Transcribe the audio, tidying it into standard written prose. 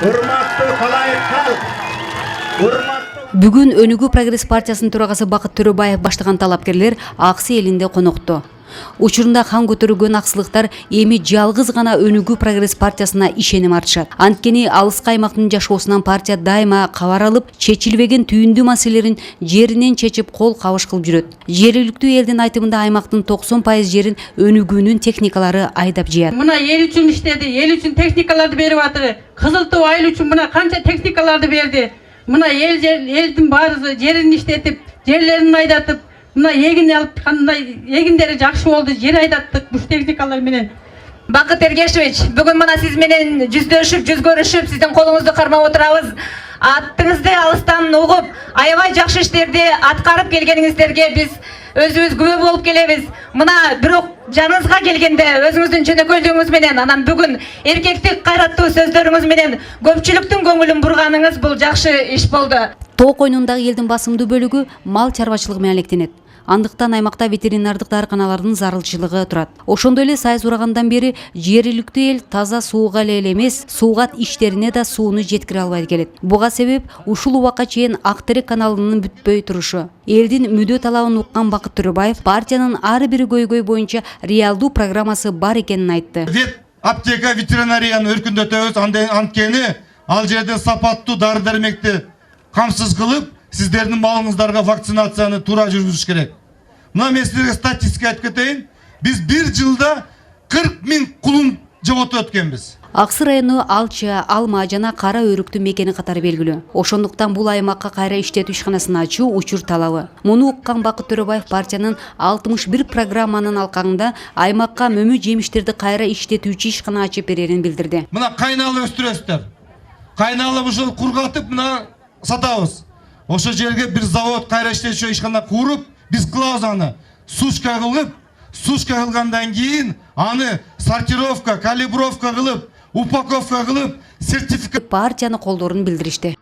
Урматтуу Калайык халк, Бүгүн Өнүгүү Прогресс партиясынын төрагасы Бакыт Төрөбаев баштаган талапкерлер Аксы элинде конокту. Учурунда хан көтөрүлгөн аксылыктар эми жалгыз гана Өнүгүү Прогресс партиясына ишеним артышат. Анткени алыскы аймактын жашоосунан партия дайыма кабар алып, чечилбеген түйүндүү маселелерин жеринен чечип кол кабыш кылып жүрөт. Жергиликтүү элдин айтымында аймактын 90% жерин Өнүгүүнүн техникалары айдап жыят. Мына эл үчүн иштеди, эл үчүн техникаларды берип атыр. Кызыл туу айыл үчүн мына канча техникаларды берди. Мына элдин баары жерин иштетип, жерлерин айдатып, мына эгин алып, кандай эгиндери жакшы болду, жер айдаттык буш техникалар менен. Бакыт Эргешевич, бүгүн мына сиз менен жүздөшүп, жүз көрүшүп, сиздин колуңузду кармап отурабыз. Аттыңызды алыстан угуп, аябай жакшы иштерди аткарып келгениңиздерге биз өзүбүз күбө болуп келебиз. Мына бирок жаныңызга келгенде өзүңүздүн жөнөкөйлүгүңүз менен, анан бүгүн эркектик кайраттуу сөздөрүңүз менен көпчүлүктүн көңүлүн бурганыңыз бул жакшы иш болду. Тоо койнундагы элдин басымдуу бөлүгү мал чарбачылыгы менен алектенет. Андыктан аймакта ветеринардык дарыканалардын зарылчылыгы турат. Ошондой эле сайыс урагандан бери жергиликтүү эл таза сууга эле эмес, суугат иштерине да сууну жеткире албай келет. Буга себеп ушул убакка чейин Ак терек каналынын бүтпөй турушу. Элдин мүдө талабын уккан Бакыт Төрөбаев партиянын ар бир көйгөй боюнча реалдуу программасы бар экенин айтты. Аптека ветеринарияны өркүндөтөбүз, анткени ал жерде сапаттуу дары-дармекти камсыз кылып, сиздердин малыңыздарга вакцинацияны туура жүргүзүш керек. Мына мен сиздерге статистика айтып кетейин. Биз бир жылда 40 000 кулун жоготуп өткөнбүз. Аксы району Алча, Алма жана Кара Өрүктү мекени катары белгилүү. Ошондуктан бул аймакка кайра иштетүү ишканасын ачуу учур талабы. Муну уккан Бакыт Төрөбаев партиянын 61 программанын алкагында аймакка мөмү жемиштерди кайра иштетүүчү ишкана ачып берерин билдирди. Мына кайналы өстүрөсүздөр. Кайналы ушул кургатып мына сатабыз. Ошо жерге бир завод кайра иштетүүчү ишкана куруп, биз кылабыз аны. Сушка кылгандан кийин аны сортировка, калибровка кылып, упаковка кылып, сертификат партияны колдоорун билдиришти.